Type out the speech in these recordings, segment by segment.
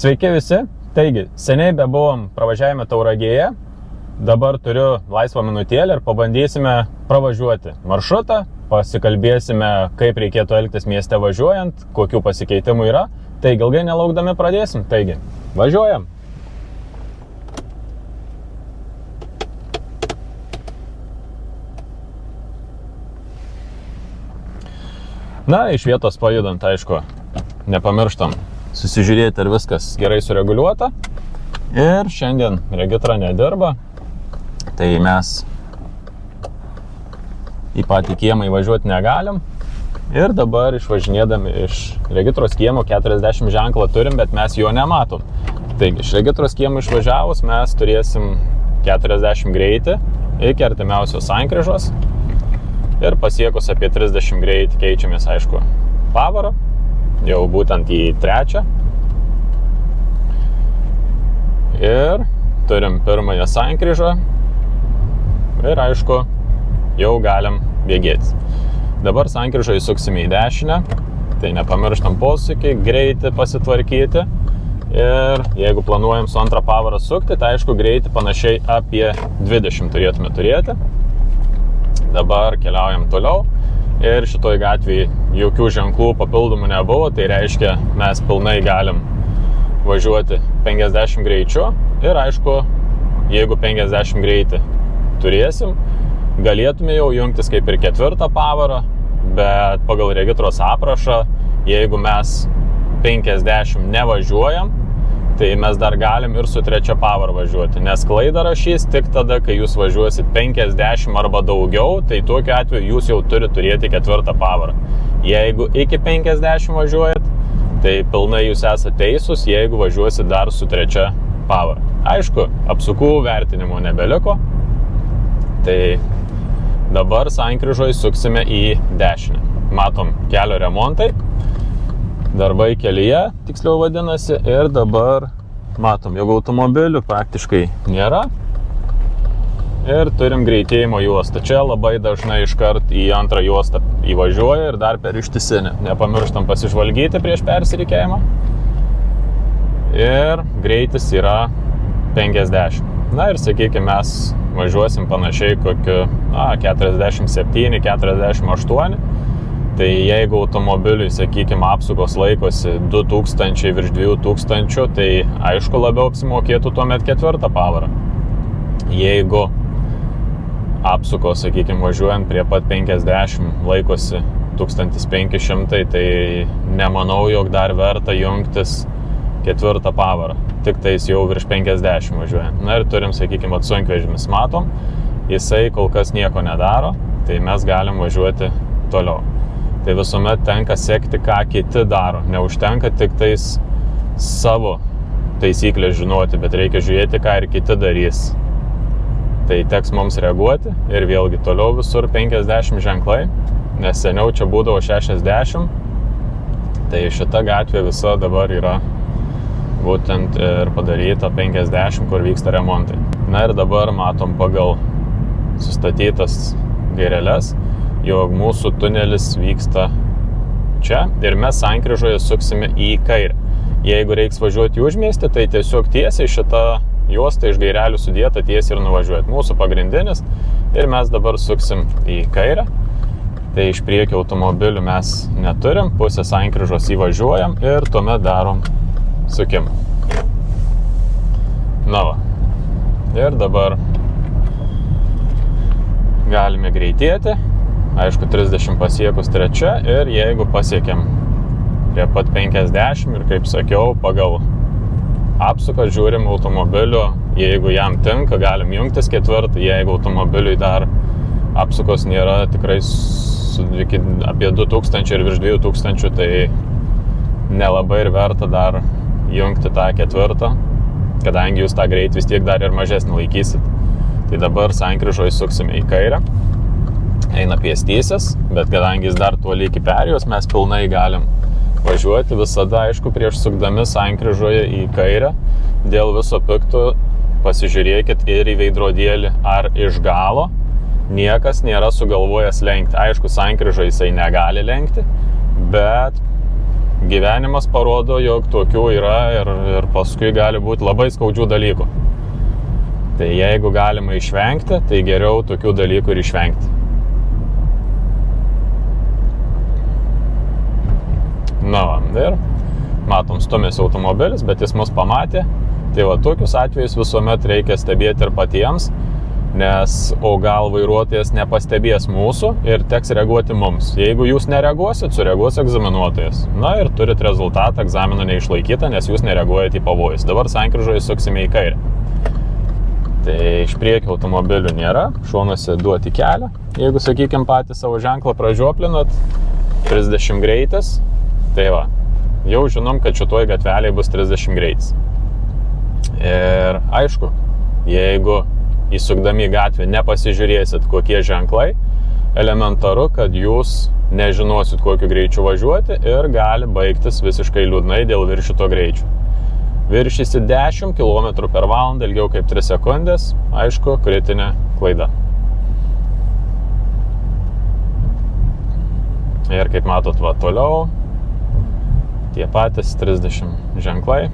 Sveiki visi, taigi, seniai bebuvom pravažiavime Tauragėje, dabar turiu laisvą minutėlę ir pabandysime pravažiuoti maršrutą, pasikalbėsime, kaip reikėtų elgtis mieste važiuojant, kokių pasikeitimų yra, taigi ilgai nelaukdami pradėsim, taigi, važiuojam. Na, iš vietos pajudant, aišku, nepamirštam susižiūrėti, ar viskas gerai sureguliuota. Ir šiandien regitra nedirba, tai mes į patį kiemą įvažiuoti negalim. Ir dabar išvažinėdami iš regitros kiemo 40 ženklą turim, bet mes jo nematom. Taigi, iš regitros kiemo išvažiavus mes turėsim 40 greitį iki artimiausios sankryžos. Ir pasiekus apie 30 greitį keičiamės, aišku, pavarą, jau būtent į trečią. Ir turim pirmąją sankryžą ir, aišku, jau galim bėgėti. Dabar sankryžą įsuksime į dešinę, tai nepamirštam posūkį, greitį pasitvarkyti. Ir jeigu planuojam su antrą pavarą sukti, tai aišku, greitį panašiai apie 20 turėtume turėti. Dabar keliaujam toliau ir šitoj gatvėje jokių ženklų papildomų nebuvo, tai reiškia, mes pilnai galim važiuoti 50 greičiu ir aišku, jeigu 50 greitį turėsim, galėtume jau jungtis kaip ir ketvirtą pavarą, bet pagal regitros aprašą, jeigu mes 50 nevažiuojam, tai mes dar galim ir su trečia pavarą važiuoti, nes klaidą rašys tik tada, kai jūs važiuosit 50 arba daugiau, tai tokiu atveju jūs jau turite turėti ketvirtą pavarą. Jeigu iki 50 važiuojat, tai pilnai jūs esate teisūs, jeigu važiuosit dar su trečia pavarą. Aišku, apsukų vertinimo nebeliko, tai dabar sankryžoje suksime į dešinę. Matom kelio remontai. Darbai kelyje, tiksliau vadinasi, ir dabar matom, jog automobilių praktiškai nėra ir turim greitėjimo juostą. Čia labai dažnai iškart į antrą juostą įvažiuoja ir dar per ištisinę. Nepamirštam pasižvalgyti prieš persirikiavimą. Ir greitis yra 50. Na ir sakykime, mes važiuosim panašiai kokiu 47, 48. Tai jeigu automobiliui, sakykime, apsukos laikosi 2000 virš 2000, tai aišku labiau apsimokėtų tuomet ketvirtą pavarą. Jeigu apsukos, sakykime, važiuojant prie pat 50 laikosi 1500, tai nemanau, jog dar verta jungtis ketvirtą pavarą. Tik tais jau virš 50 važiuojant. Na ir turim, sakykime, sunkvežimis matom, jisai kol kas nieko nedaro, tai mes galim važiuoti toliau. Tai visuomet tenka sekti, ką kiti daro. Neužtenka tik tais savo taisyklės žinoti, bet reikia žiūrėti, ką ir kiti darys. Tai teks mums reaguoti ir vėlgi toliau visur 50 ženklai, nes seniau čia būdavo 60. Tai šita gatvė visa dabar yra būtent ir padaryta 50, kur vyksta remontai. Na ir dabar matom pagal sustatytas gaireles, jog mūsų tunelis vyksta čia ir mes sankryžoje suksime į kairę. Jeigu reiks važiuoti į užmiestį, tai tiesiog tiesiai šita juosta iš gairelių sudėta tiesiai ir nuvažiuojat. Mūsų pagrindinis ir mes dabar suksim į kairę. Tai iš priekio automobilių mes neturim, pusę sankryžos įvažiuojam ir tuomet darom sukimą. Na va. Ir dabar galime greitėti. Aišku, 30 pasiekus trečia ir jeigu pasiekiam prie pat 50 ir kaip sakiau, pagal apsuką žiūrim automobiliu, jeigu jam tinka, galim jungtis ketvirtą, jeigu automobiliui dar apsukos nėra tikrai apie 2000 ir virš 2000, tai nelabai ir verta dar jungti tą ketvirtą, kadangi jūs tą greitį vis tiek dar ir mažesnį laikysit. Tai dabar sankryžoje suksime į kairę. Eina pėstysis, bet kadangi jis dar toli iki perėjos, mes pilnai galim važiuoti. Visada, aišku, prieš sukdami sankryžoje į kairę, dėl viso pikto pasižiūrėkit ir į veidrodėlį, ar iš galo niekas nėra sugalvojęs lenkti. Aišku, sankryžoje jisai negali lenkti, bet gyvenimas parodo, jog tokių yra ir paskui gali būti labai skaudžių dalykų. Tai jeigu galima išvengti, tai geriau tokių dalykų ir išvengti. Na va, ir matom, stumėsi automobilis, bet jis mus pamatė. Tai va, tokius atvejus visuomet reikia stebėti ir patiems, nes o gal vairuotojas nepastebės mūsų ir teks reaguoti mums. Jeigu jūs nereaguosit, sureaguos egzaminuotojas. Na ir turit rezultatą, egzamino neišlaikytą, nes jūs nereaguojate į pavojus. Dabar sankryžoje suksime į kairę. Tai iš priekio automobilių nėra, šonuose duoti kelią. Jeigu, sakykime, patys savo ženklą pražioplinat, 30 greitis, tai va, jau žinom, kad šitoj gatveliai bus 30 greitis. Ir aišku, jeigu įsukdami į gatvę nepasižiūrėsit, kokie ženklai, elementaru, kad jūs nežinosit, kokiu greičiu važiuoti ir gali baigtis visiškai liūdnai dėl viršito greičio. Viršysi 10 km per valandą ilgiau kaip 3 sekundės, aišku, kritinė klaida. Ir kaip matot, va, toliau, tie patys 30 ženklai.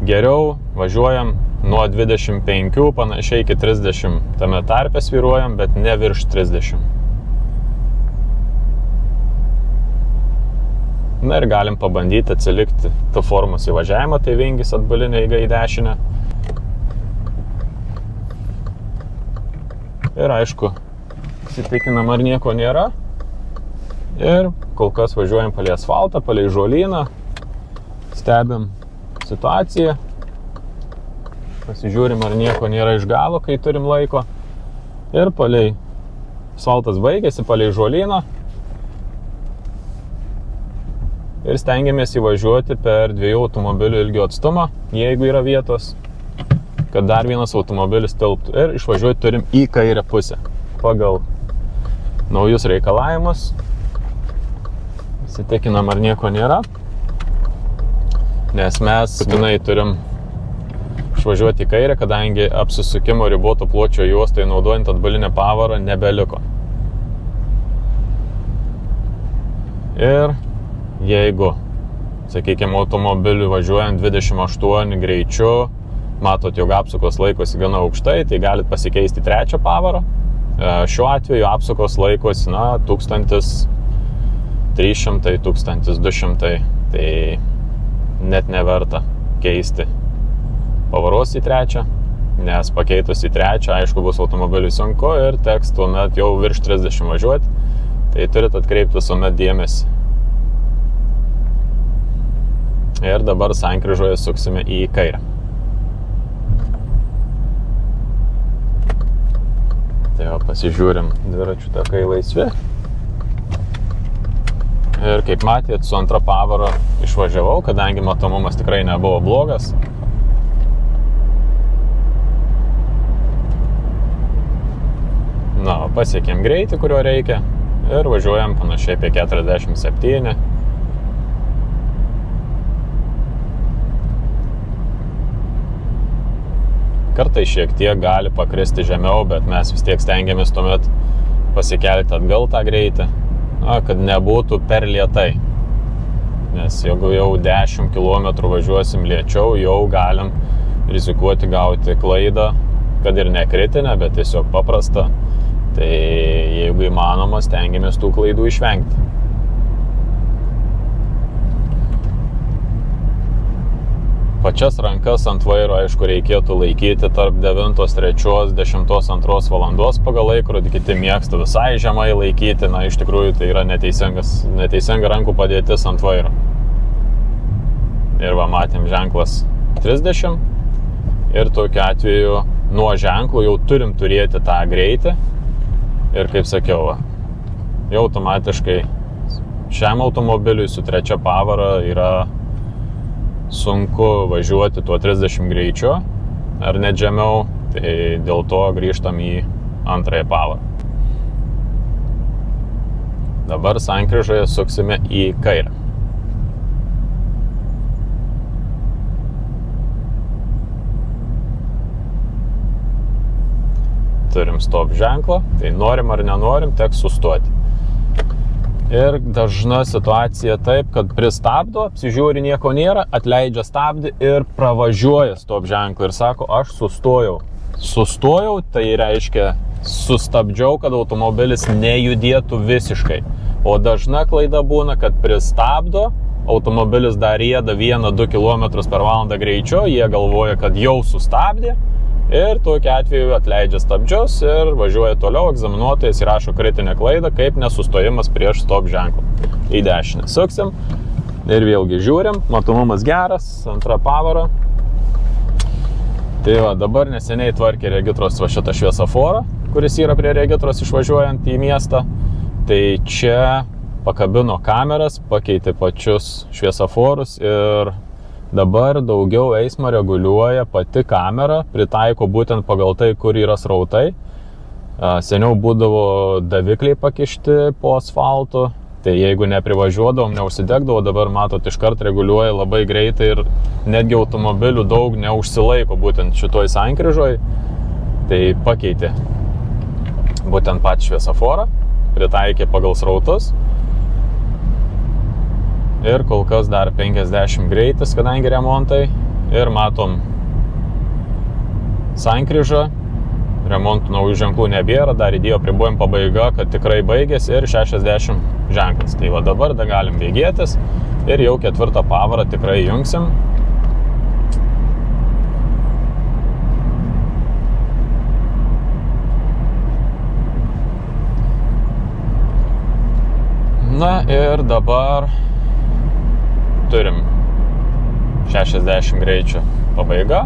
Geriau važiuojam nuo 25, panašiai iki 30, tame tarpe svyruojam, bet ne virš 30. Na ir galim pabandyti atsilikti T-formos įvažiavimą, tai vingis atbulinė eiga į dešinę. Ir aišku, įsitikinam, ar nieko nėra. Ir kol kas važiuojam palei asfaltą, palei žolyną, stebim situaciją, pasižiūrim, ar nieko nėra iš galo, kai turim laiko. Ir palei asfaltas baigėsi, palei žolyną. Ir stengiamės įvažiuoti per 2 automobilių ilgio atstumą, jeigu yra vietos, kad dar vienas automobilis tilptų. Ir išvažiuoti turim į kairę pusę pagal naujus reikalavimus. Įsitikinam, ar nieko nėra, nes mes būtinai turim išvažiuoti į kairę, kadangi apsisukimo riboto pločio juostai naudojant atbulinę pavarą nebeliko. Ir jeigu, sakykime, automobiliu važiuojant 28 greičiu, matot, jog apsukos laikosi gana aukštai, tai galit pasikeisti 3 pavarą. Šiuo atveju apsukos laikosi, 1300, 1200, tai net neverta keisti pavaros į 3, nes pakeitus į 3, aišku, bus automobiliui sunku ir teks tuomet jau virš 30 važiuoti, tai turit atkreipti visuomet dėmesį. Ir dabar sankryžoje suksime į kairę. Tai jau pasižiūrim, dviračių takai laisvi. Ir kaip matėt, su antra pavara išvažiavau, kadangi matomumas tikrai nebuvo blogas. Na, pasiekėm greitį, kurio reikia, ir važiuojam panašiai apie 47. Kartais šiek tiek gali pakristi žemiau, bet mes vis tiek stengiamės tuomet pasikelti atgal tą greitį, kad nebūtų per lėtai. Nes jeigu jau 10 km važiuosim lėčiau, jau galim rizikuoti gauti klaidą, kad ir ne kritinę, bet tiesiog paprastą. Tai jeigu įmanoma, stengiamės tų klaidų išvengti. Pačias rankas ant vairo, aišku, reikėtų laikyti tarp 9:03, 10:02 valandos pagal laikrodį, kiti mėgsta visai žemai laikyti, iš tikrųjų tai yra neteisinga rankų padėtis ant vairo. Ir va, matėm ženklas 30 ir tokiu atveju nuo ženklų jau turim turėti tą greitį. Ir kaip sakiau, jau automatiškai šiam automobiliui su 3 pavara yra sunku važiuoti tuo 30 greičiu, ar net žemiau, tai dėl to grįžtam į 2 pavarą. Dabar sankryžoje suksime į kairę. Turim stop ženklą, tai norim ar nenorim, teks sustoti. Ir dažna situacija taip, kad pristabdo, apsižiūri nieko nėra, atleidžia stabdį ir pravažiuoja stop ženklą ir sako, aš sustojau. Sustojau, tai reiškia sustabdžiau, kad automobilis nejudėtų visiškai. O dažna klaida būna, kad pristabdo, automobilis dar rieda 1-2 km/h greičiu, jie galvoja, kad jau sustabdė ir tokiu atveju atleidžia stabdžius ir važiuoja toliau, egzaminuotojas įrašo kritinę klaidą, kaip nesustojimas prieš stop ženklą. Į dešinę suksim ir vėlgi žiūrim, matomumas geras, antra pavara. Tai va, dabar neseniai tvarkė regitros va šitą šviesoforą, kuris yra prie regitros išvažiuojant į miestą. Tai čia pakabino kameras, pakeitė pačius šviesoforus ir dabar daugiau eismą reguliuoja pati kamera, pritaiko būtent pagal tai, kur yra srautai. Seniau būdavo davikliai pakišti po asfaltu, tai jeigu neprivažiuodavom, neužsidegdavo, dabar matot, iškart reguliuoja labai greitai ir netgi automobilių daug neužsilaiko būtent šitoj sankryžoj. Tai pakeitė būtent patį šviesoforą, pritaikė pagal srautus. Ir kol kas dar 50 greitis, kadangi remontai. Ir matom sankryžą, remontų naujų ženklų nebėra, dar įdėjo apribojimų pabaiga, kad tikrai baigėsi ir 60 ženklas. Tai va dabar dar galim bėgėtis ir jau 4 pavarą tikrai jungsim. Na ir dabar turim 60 greičio pabaiga,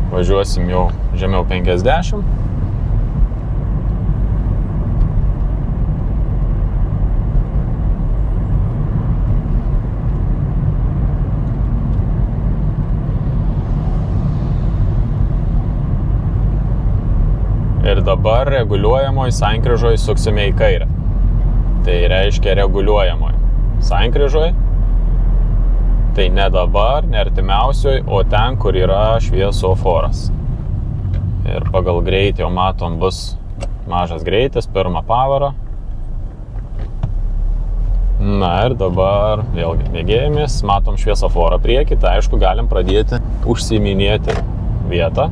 važiuosim jau žemiau 50. Ir dabar reguliuojamoji sankryžoj suksime į kairę. Tai reiškia reguliuojamoji sankryžoj. Tai ne dabar, ne artimiausioj, o ten, kur yra šviesoforas. Ir pagal greitį jau matom bus mažas greitis, pirmą pavarą. Na ir dabar vėlgi bėgėjomės, matom šviesoforą priekį, tai aišku galim pradėti užsiiminėti vietą.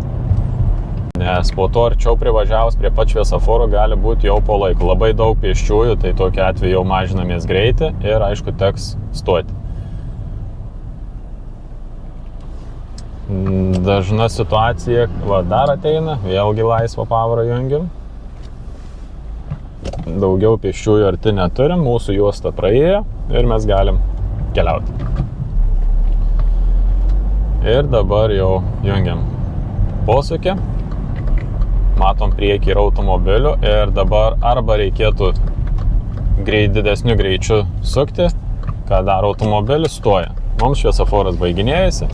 Nes po to arčiau privažiavus prie pat šviesoforo gali būti jau po laiko. Labai daug pėsčiųjų, tai tokiu atveju jau mažinamės greitį ir aišku teks stoti. Dažna situacija, va dar ateina, vėlgi laisvą pavarą jungiam. Daugiau pėsčiųjų arti neturim, mūsų juosta praėjo ir mes galim keliauti. Ir dabar jau jungiam posūkį. Matom priekį yra automobilių ir dabar arba reikėtų didesniu greičiu sukti, ką daro automobilis, stoja. Mums šviesoforas baiginėjasi,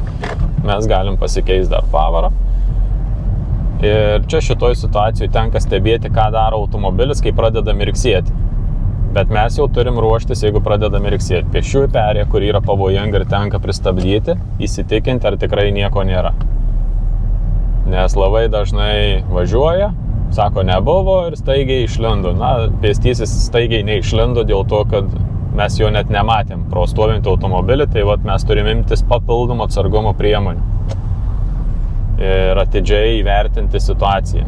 mes galim pasikeisti dar pavarą. Ir čia šitoj situacijoje tenka stebėti, ką daro automobilis, kai pradeda mirksėti. Bet mes jau turim ruoštis, jeigu pradeda mirksėti. Pėsčiųjų perėja, kur yra pavojinga ir tenka pristabdyti, įsitikinti, ar tikrai nieko nėra. Nes labai dažnai važiuoja, sako nebuvo ir staigiai išlindo. Na, pėstysis staigiai neišlindo dėl to, kad mes jo net nematėm pro stovintį automobilį, tai vat mes turim imtis papildomų atsargumo priemonių ir atidžiai įvertinti situaciją,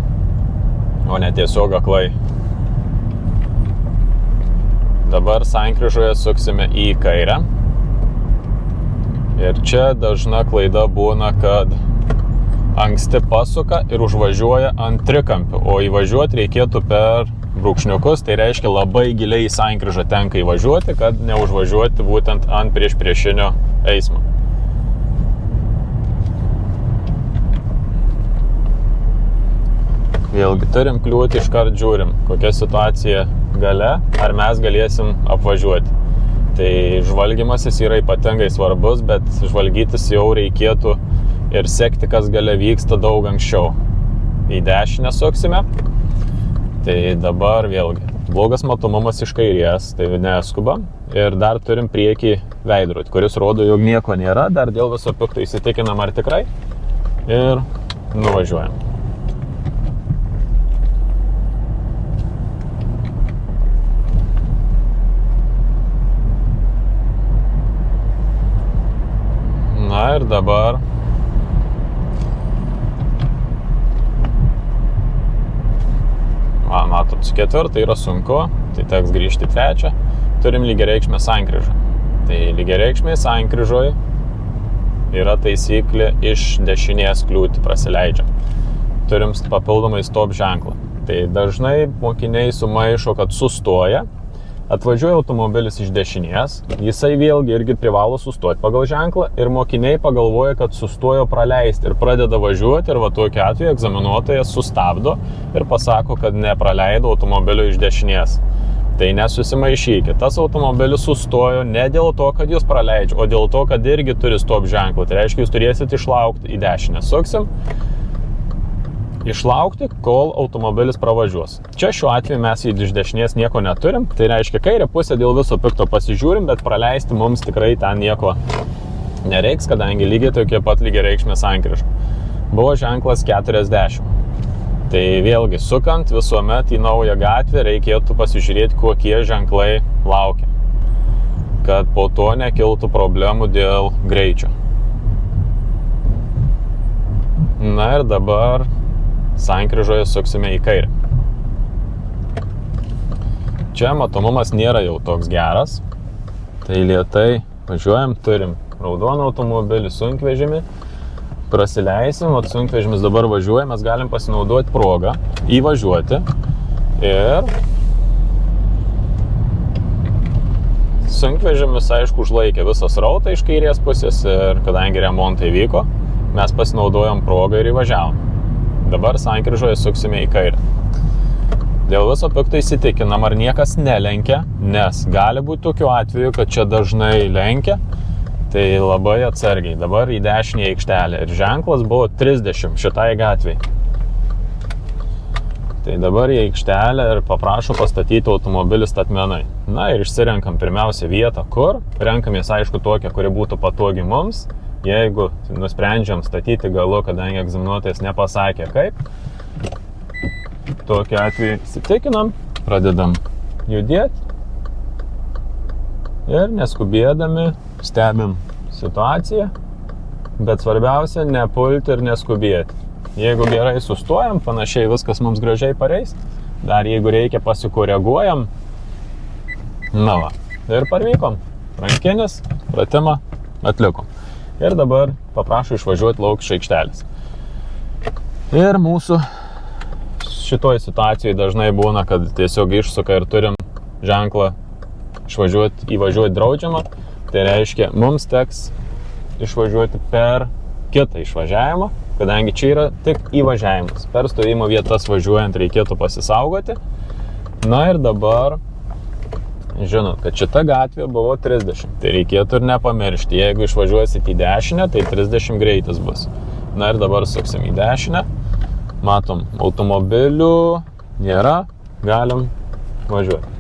o ne tiesiog aklai. Dabar sankryžoje suksime į kairę ir čia dažna klaida būna, kad anksti pasuka ir užvažiuoja ant trikampių, o įvažiuoti reikėtų per brūkšniukus, tai reiškia labai giliai į sankryžą tenka įvažiuoti, kad neužvažiuoti būtent ant priešinio eismo. Vėlgi turim kliūtį, iškart žiūrim, kokia situacija gale, ar mes galėsim apvažiuoti. Tai žvalgymasis yra ypatingai svarbus, bet žvalgytis jau reikėtų ir sekti, kas gale vyksta daug anksčiau. Į dešinę suksime. Tai dabar vėlgi blogas matomumas iš kairės, tai neskubam. Ir dar turim priekį veidrodį, kuris rodo, jog nieko nėra. Dar dėl viso pikto įsitikinam, ar tikrai. Ir nuvažiuojam. Na ir dabar matot, su ketvirta yra sunku, tai teks grįžti trečią. Turim lygiareikšmę sankryžą. Tai lygiareikšmė sankryžoje yra taisyklė iš dešinės kliūtį prasileidžia. Turim papildomai stop ženklą. Tai dažnai mokiniai sumaišo, kad sustoja, atvažiuoja automobilis iš dešinės, jisai vėlgi irgi privalo sustoti pagal ženklą ir mokiniai pagalvoja, kad sustojo praleisti ir pradeda važiuoti ir va tokiu atveju egzaminuotojas sustabdo ir pasako, kad nepraleido automobilio iš dešinės. Tai nesusimaišykit, tas automobilis sustojo ne dėl to, kad jūs praleidžia, o dėl to, kad irgi turi stop ženklą. Tai reiškia, jūs turėsit išlaukti į dešinę. Suksim. Išlaukti, kol automobilis pravažiuos. Čia šiuo atveju mes iš dešinės nieko neturim, tai reiškia kairę pusę dėl viso pikto pasižiūrim, bet praleisti mums tikrai ten nieko nereiks, kadangi lygiai tokie pat lygiareikšmė sankryža. Buvo ženklas 40. Tai vėlgi sukant visuomet į naują gatvę reikėtų pasižiūrėti, kokie ženklai laukia, kad po to nekiltų problemų dėl greičio. Na ir dabar sankryžoje suksime į kairę. Čia matomumas nėra jau toks geras. Tai lėtai važiuojam, turim raudoną automobilį, sunkvežimį. Prasileisim, o sunkvežimis dabar važiuoja, mes galim pasinaudoti progą, įvažiuoti ir sunkvežimis, aišku, užlaikė visą srautą iš kairės pusės ir kadangi remontai vyko, mes pasinaudojom progą ir įvažiavom. Dabar sankryžoje suksime į kairę. Dėl viso pikto įsitikinam, ar niekas nelenkia, nes gali būti tokiu atveju, kad čia dažnai lenkia, tai labai atsargiai. Dabar į dešinę aikštelę ir ženklas buvo 30 šitai gatviai. Tai dabar į aikštelę ir paprašo pastatyti automobilį statmenai. Na ir išsirenkam pirmiausia vietą, kur. Renkamės, aišku, tokią, kuri būtų patogi mums. Jeigu nusprendžiam statyti galu, kadangi egzaminuotojas nepasakė kaip, tokiu atveju įsitikinam, pradedam judėti ir neskubėdami stebim situaciją, bet svarbiausia nepulti ir neskubėti. Jeigu gerai sustojam, panašiai viskas mums gražiai pareis, dar jeigu reikia pasikoreguojam, na va, ir parvykom. Rankinis, pratimą atlikom. Ir dabar paprašau išvažiuoti lauk iš aikštelės. Ir mūsų šitoj situacijoje dažnai būna, kad tiesiog išsuka ir turim ženklą įvažiuoti draudžiamą. Tai reiškia, mums teks išvažiuoti per kitą išvažiavimą, kadangi čia yra tik įvažiavimas. Per stovimo vietas važiuojant reikėtų pasisaugoti. Na ir dabar žinot, kad šita gatvė buvo 30. Tai reikėtų ir nepamiršti. Jeigu išvažiuosit į dešinę, tai 30 greitis bus. Na ir dabar suksim į dešinę. Matom, automobilių nėra, galim važiuoti.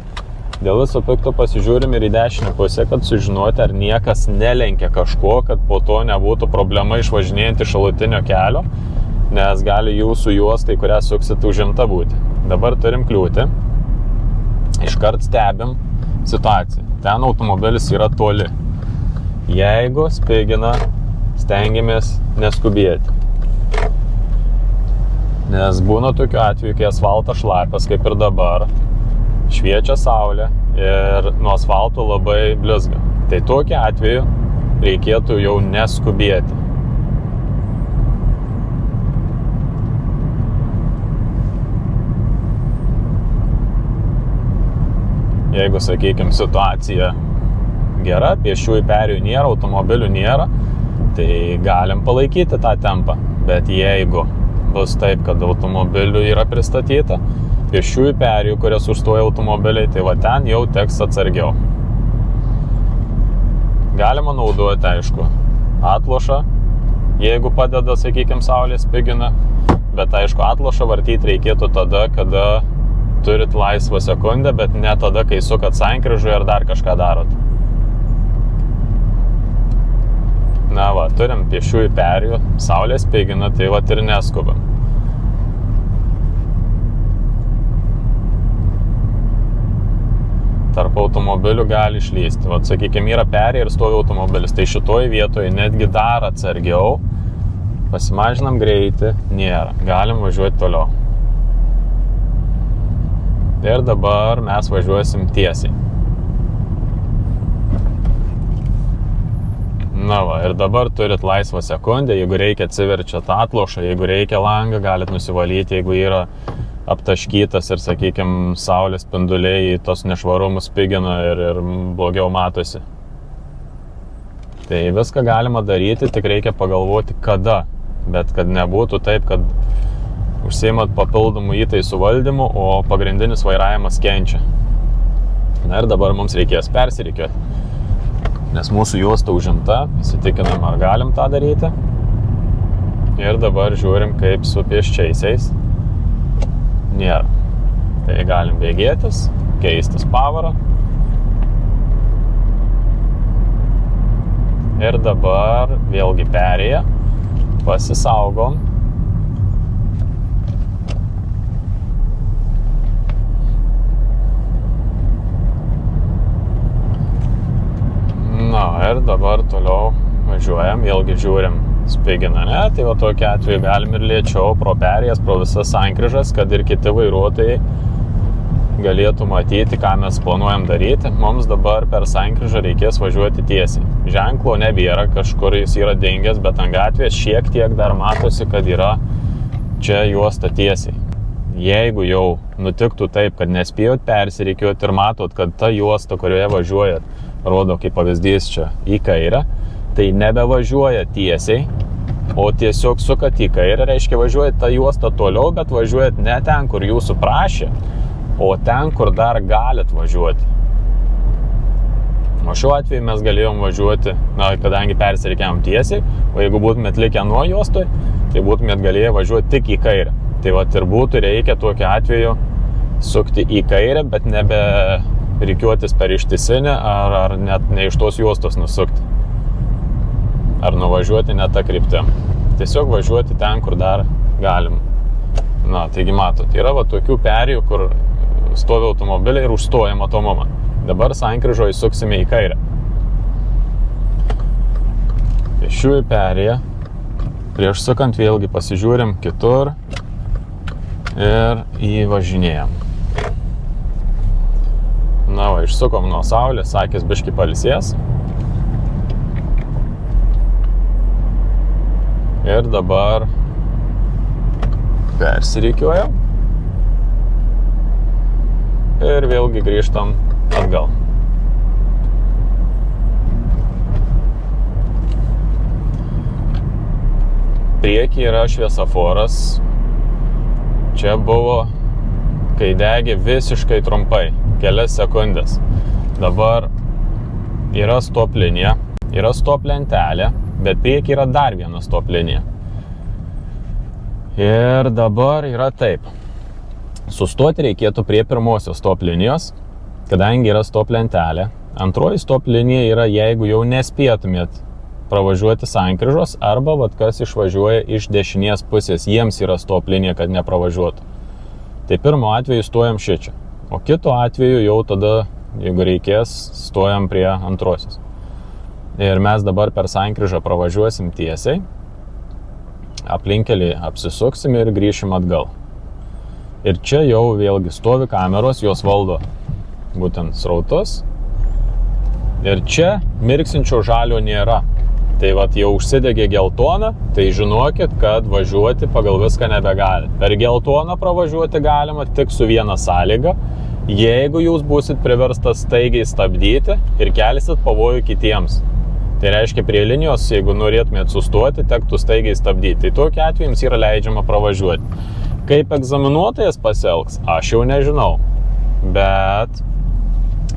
Dėl viso pikto pasižiūrim ir į dešinę pusę, kad sužinoti, ar niekas nelenkia kažko, kad po to nebūtų problema išvažinėjant iš šalutinio kelio, nes gali jūsų juostai, kurią suksit, užimta būti. Dabar turim kliūtį. Iškart stebim situaciją. Ten automobilis yra toli. Jeigu spigina, stengiamės neskubėti. Nes būna tokiu atveju, kai asfaltas šlapias, kaip ir dabar, šviečia saulė ir nuo asfalto labai blizga. Tai tokiu atveju reikėtų jau neskubėti. Jeigu, sakykime, situacija gera, pėsčiųjų perėjų nėra, automobilių nėra, tai galim palaikyti tą tempą. Bet jeigu bus taip, kad automobilių yra pristatyta, pėsčiųjų perėjų, kurias užstoja automobiliai, tai va ten jau teks atsargiau. Galima naudoti, aišku, atlošą, jeigu padeda, sakykime, saulė spigina, bet aišku, atlošą vartyti reikėtų tada, kada turit laisvą sekundę, bet ne tada, kai sukat sankryžoje ar dar kažką darot. Na va, turim pėsčiųjų perėjų, saulė spigina, tai va ir neskubam. tarp automobilių gali išlysti. Vat, sakykime, yra perėja ir stovi automobilis. Tai šitoj vietoje netgi dar atsargiau. Pasimažinam greitį. Nėra. Galim važiuoti toliau. Ir dabar mes važiuosim tiesiai. Na va, ir dabar turit laisvą sekundę. Jeigu reikia atsiverčiat atlošą, jeigu reikia langą, galit nusivalyti, jeigu yra aptaškytas ir, sakykime, saulės spinduliai tos nešvarumus spigina ir blogiau matosi. Tai viską galima daryti, tik reikia pagalvoti kada. Bet kad nebūtų taip, kad užsiimat papildomų įtaisų valdymu, o pagrindinis vairavimas kenčia. Na ir dabar mums reikės persirikiuoti. Nes mūsų juosta užimta, įsitikinam, ar galim tą daryti. Ir dabar žiūrim, kaip su pėsčiaisiais. Nėra. Tai galim bėgėtis, keistis pavarą. Ir dabar vėlgi perėję, pasisaugom. Na ir dabar toliau važiuojam, vėlgi žiūrim, spigina, ne? Tai va tokiu atveju galim ir lėčiau pro perėjas, pro visas sankryžas, kad ir kiti vairuotojai galėtų matyti, ką mes planuojam daryti. Mums dabar per sankryžą reikės važiuoti tiesiai. Ženklo nebėra, kažkur jis yra dingęs, bet ant gatvės šiek tiek dar matosi, kad yra čia juosta tiesiai. Jeigu jau nutiktų taip, kad nespėjot persirikiuoti ir matot, kad ta juosta, kurioje važiuojat, rodo kaip pavyzdys čia į kairę, tai nebevažiuoja tiesiai, o tiesiog sukat į kairę, reiškia važiuojat tą juostą toliau, bet važiuojat ne ten, kur jūsų prašė, o ten, kur dar galit važiuoti. O šiuo atveju mes galėjom važiuoti, na, kadangi persirikiavom tiesiai, o jeigu būtumėt likę nuo juostoj, tai būtumėt galėję važiuoti tik į kairę. Tai vat ir būtų reikia tokiu atveju sukti į kairę, bet nebe rikiuotis per ištisinę ar net ne iš tos juostos nusukti. Ar nuvažiuoti ne tą kryptį. Tiesiog važiuoti ten, kur dar galim. Na, taigi matot, yra va tokių perėjų, kur stovi automobiliai ir užstoja matomumą. Dabar sankryžoje suksime į kairę. Pėsčiųjų perėja. Prieš sukant vėlgi pasižiūrim kitur ir įvažinėjam. Na va, išsukom nuo saulės, akis biški pailsės. Ir dabar persirikiuojam. Ir vėlgi grįžtam atgal. Prieky yra šviesoforas. Čia buvo, kai degė visiškai trumpai, kelias sekundės. Dabar yra stop linija, yra stop lentelė, bet prieky yra dar viena stop linija. Ir dabar yra taip. Sustoti reikėtų prie pirmosios stop linijos, kadangi yra stop lentelė. Antroji stop linija yra, jeigu jau nespėtumėt pravažiuoti sankryžos, arba vat kas išvažiuoja iš dešinės pusės, jiems yra stop linija, kad nepravažiuotų. Tai pirmo atveju stojam šičia, o kito atveju jau tada, jeigu reikės, stojam prie antrosios. Ir mes dabar per sankryžą pravažiuosim tiesiai, aplinkelį apsisuksim ir grįšim atgal. Ir čia jau vėlgi stovi kameros, jos valdo būtent srautus. Ir čia mirksinčio žalio nėra. Tai vat jau užsidegė geltoną, tai žinokit, kad važiuoti pagal viską nebegali. Per geltoną pravažiuoti galima tik su viena sąlyga, jeigu jūs būsit priverstas staigiai stabdyti ir kelsit pavojų kitiems. Tai reiškia, prie linijos, jeigu norėtumėt sustoti, tektų staigiai stabdyti. Tai tokiu atveju jums yra leidžiama pravažiuoti. Kaip egzaminuotojas pasielgs, aš jau nežinau. Bet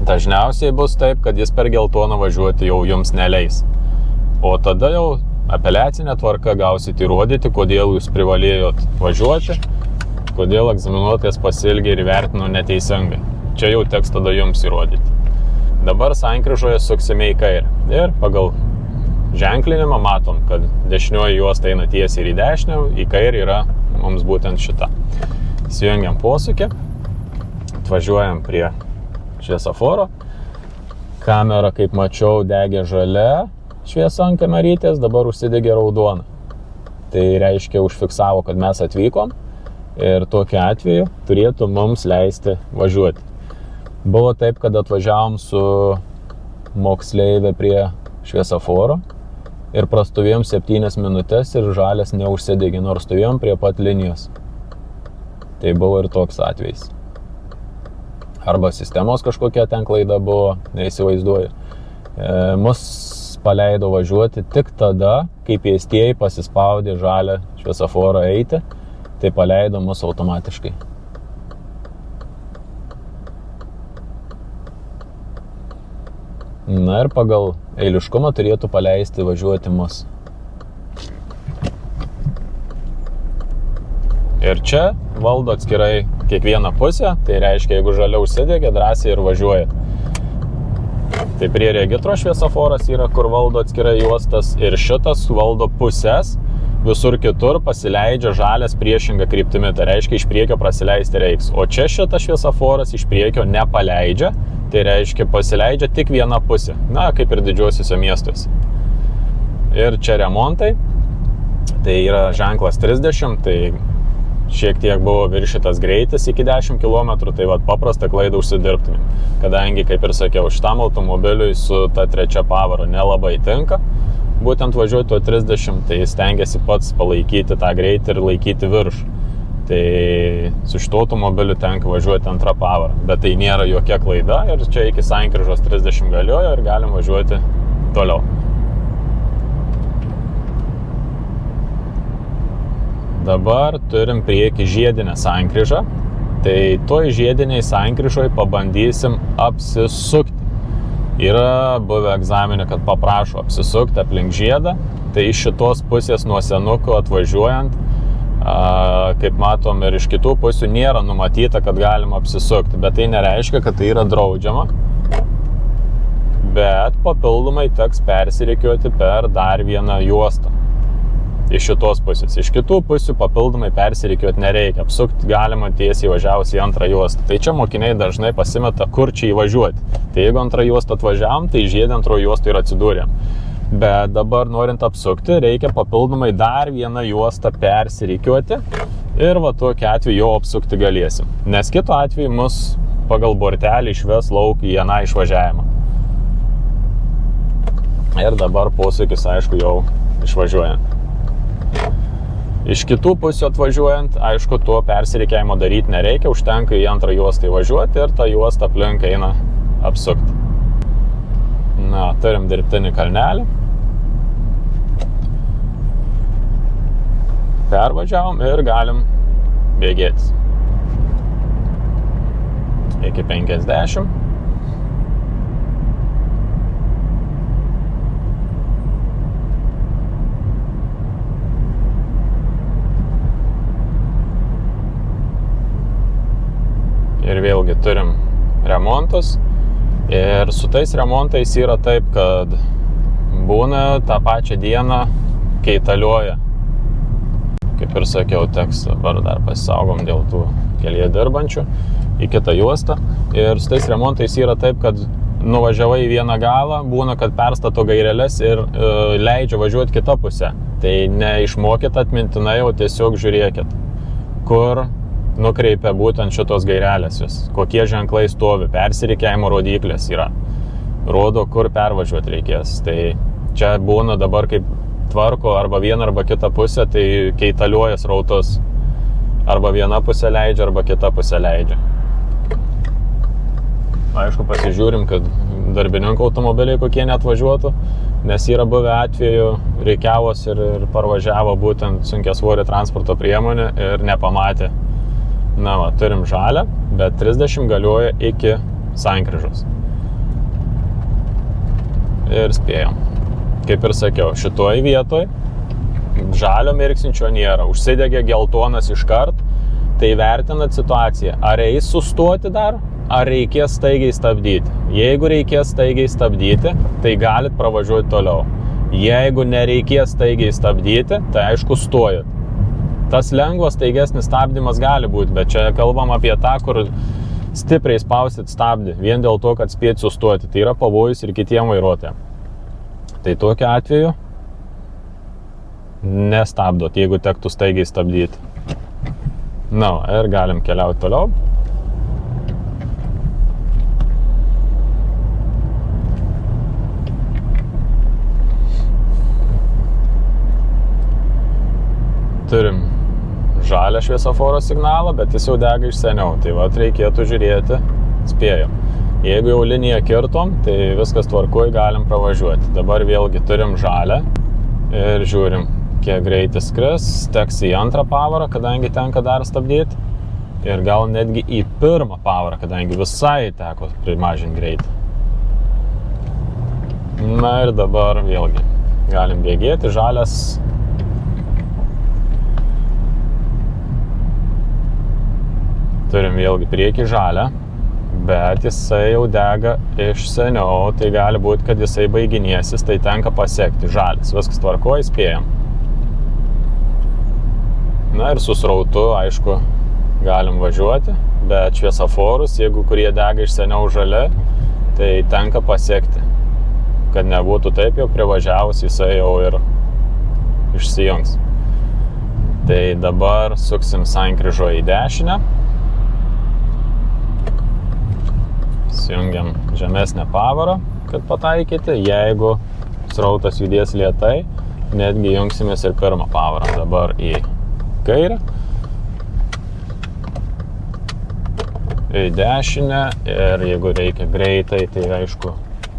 dažniausiai bus taip, kad jis per geltoną važiuoti jau jums neleis. O tada jau apeliacinė tvarka gausit įrodyti, kodėl jūs privalėjot važiuoti, kodėl egzaminuotojas pasielgė ir įvertino neteisingai. Čia jau teks tada jums įrodyti. Dabar sankryžoje suksime į kairę. Ir pagal ženklinimą matom, kad dešinioji juosta eina tiesiai ir į dešinę, į kairę yra mums būtent šita. Įsijungiam posūkį, atvažiuojam prie šviesoforo. Kamera, kaip mačiau, degė žalia šviesa ant kamerytės, dabar užsidegė raudona. Tai reiškia, užfiksavo, kad mes atvykom ir tokiu atveju turėtų mums leisti važiuoti. Buvo taip, kad atvažiavom su moksleivė prie šviesoforo ir prastovėjom 7 minutės ir žalias neužsidegė, nors stovėjom prie pat linijos. Tai buvo ir toks atvejis. Arba sistemos kažkokia ten klaida buvo, neįsivaizduoju. Mus paleido važiuoti tik tada, kai pėstieji pasispaudė žalią šviesoforą eiti, tai paleido mus automatiškai. Na ir pagal eiliškumą turėtų paleisti važiuoti mus. Ir čia valdo atskirai kiekvieną pusę, tai reiškia, jeigu žalia užsidegė, drąsiai ir važiuoja. Tai prie regitro šviesoforas yra, kur valdo atskirai juostas, ir šitas valdo pusės, visur kitur pasileidžia žalias priešingą kryptimi, tai reiškia, iš priekio prasileisti reiks. O čia šitas šviesoforas iš priekio nepaleidžia, tai reiškia, pasileidžia tik viena pusė, na, kaip ir didžiuosiuose miestuose. Ir čia remontai, tai yra ženklas 30, tai šiek tiek buvo viršytas greitis iki 10 km, tai vat paprastą klaidą užsidirbtumėm. Kadangi, kaip ir sakiau, šitam automobiliui su ta 3 pavara nelabai tinka, būtent važiuoti tuo 30, tai stengiasi pats palaikyti tą greitį ir laikyti viršų. Tai su šituo automobiliu tenka važiuoti 2 pavarą, bet tai nėra jokia klaida ir čia iki sankryžos 30 galioja ir galim važiuoti toliau. Dabar turim prieki žiedinę sankryžą, tai toj žiediniai sankryžoj pabandysim apsisukti. Yra buvę egzaminė, kad paprašo apsisukti aplink žiedą, tai iš šitos pusės nuo senuko atvažiuojant, kaip matom, ir iš kitų pusių nėra numatyta, kad galima apsisukti, bet tai nereiškia, kad tai yra draudžiama, bet papildomai teks persirikiuoti per dar vieną juostą. Iš šitos pusės. Iš kitų pusių papildomai persirikiuoti nereikia. Apsukti galima tiesiai važiavus į 2 juostą. Tai čia mokiniai dažnai pasimeta, kur čia įvažiuoti. Tai jeigu 2 juostą atvažiavom, tai žiedė 2 juostą ir atsidūrėm. Bet dabar norint apsukti, reikia papildomai dar vieną juostą persirikiuoti ir va tokiu atveju jau apsukti galėsim. Nes kitu atveju mus pagal bortelį išves lauk į aną išvažiavimą. Ir dabar posūkis, aišku, jau išvažiuojant. Iš kitų pusių atvažiuojant, aišku, tuo persirikiavimo daryti nereikia, užtenka į 2 juostą įvažiuoti ir tą juostą aplink eina apsukti. Na, turim dirbtinį kalnelį. Pervažiavom ir galim bėgėtis. Iki 50. Ir vėlgi turim remontus ir su tais remontais yra taip, kad būna tą pačią dieną keitalioja. Kaip ir sakiau, teks dabar dar pasisaugom dėl tų kelyje dirbančių į kitą juostą. Ir su tais remontais yra taip, kad nuvažiavai į vieną galą, būna, kad perstato gaireles ir leidžia važiuoti kitą pusę. Tai neišmokit atmintinai, o tiesiog žiūrėkit, kur nukreipia būtent šitos gairelės vis. Kokie ženklai stovi, persirikiavimo rodiklės yra. Rodo, kur pervažiuoti reikės. Tai čia būna dabar kaip tvarko arba vieną arba kitą pusę, tai keitalioja srautus. Arba viena pusė leidžia, arba kita pusė leidžia. Aišku, pasižiūrim, kad darbininkų automobiliai kokie neatvažiuotų, nes yra buvę atveju, reikiavos ir parvažiavo būtent sunkiasvorį transporto priemonę ir nepamatė. Na va, turim žalią, bet 30 galioja iki sankryžos. Ir spėjom. Kaip ir sakiau, šitoj vietoj žalio mirksinčio nėra. Užsidegė geltonas iškart, tai vertinat situaciją. Ar eis sustoti dar, ar reikės staigiai stabdyti. Jeigu reikės staigiai stabdyti, tai galit pravažiuoti toliau. Jeigu nereikės staigiai stabdyti, tai aišku stojat. Tas lengvas, staigesnis stabdymas gali būti, bet čia kalbam apie tą, kur stipriai spausit stabdį, vien dėl to, kad spėt sustoti. Tai yra pavojus ir kitiem vairuotojam. Tai tokiu atveju nestabdot, jeigu tektų staigiai stabdyti. Na, ir galim keliauti toliau. Turim žalią šviesoforo signalą, bet jis jau dega iš seniau. Tai vat reikėtų žiūrėti, spėjom. Jeigu jau liniją kirtom, tai viskas tvarkoj, galim pravažiuoti. Dabar vėlgi turim žalią ir žiūrim, kiek greitis skris. Teks į antrą pavarą, kadangi tenka dar stabdyti. Ir gal netgi į pirmą pavarą, kadangi visai teko primažinti greitį. Na ir dabar vėlgi galim bėgėti. Žalias turim vėlgi priekį žalią, bet jisai jau dega iš seniau, tai gali būti, kad jisai baiginėsis, tai tenka pasiekti žalias. Viskas tvarkoj, spėjam. Na ir su srautu, aišku, galim važiuoti, bet šviesoforus, jeigu kurie dega iš seniau žali, tai tenka pasiekti, kad nebūtų taip, jau privažiavus jisai jau ir išsijungs. Tai dabar suksim sankryžo į dešinę. Įsijungiam žemesnę pavarą, kad pataikyti. Jeigu srautas judės lėtai, netgi jungsimės ir pirmą pavarą. Dabar į kairę, į dešinę ir jeigu reikia greitai, tai aišku,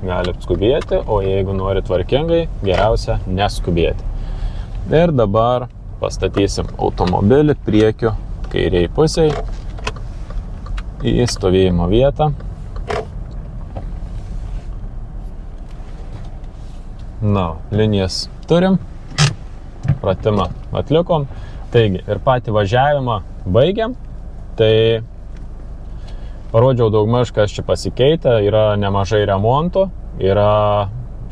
galit skubėti, o jeigu nori tvarkingai, geriausia neskubėti. Ir dabar pastatysim automobilį priekiu kairiai pusiai į stovėjimo vietą. Na, linijas turim, pratimą atlikom, taigi ir patį važiavimą baigiam, tai parodžiau daugmaž, kas čia pasikeitę, yra nemažai remontų, yra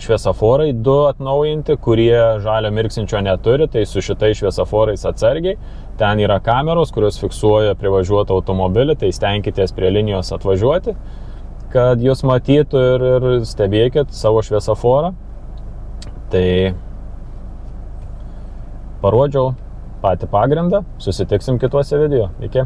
šviesoforai 2 atnaujinti, kurie žalio mirksinčio neturi, tai su šitais šviesoforais atsargiai, ten yra kameros, kurios fiksuoja privažiuotą automobilį, tai stenkitės prie linijos atvažiuoti, kad jūs matytų ir stebėkit savo šviesoforą. Tai parodžiau patį pagrindą, susitiksim kituose video. Iki.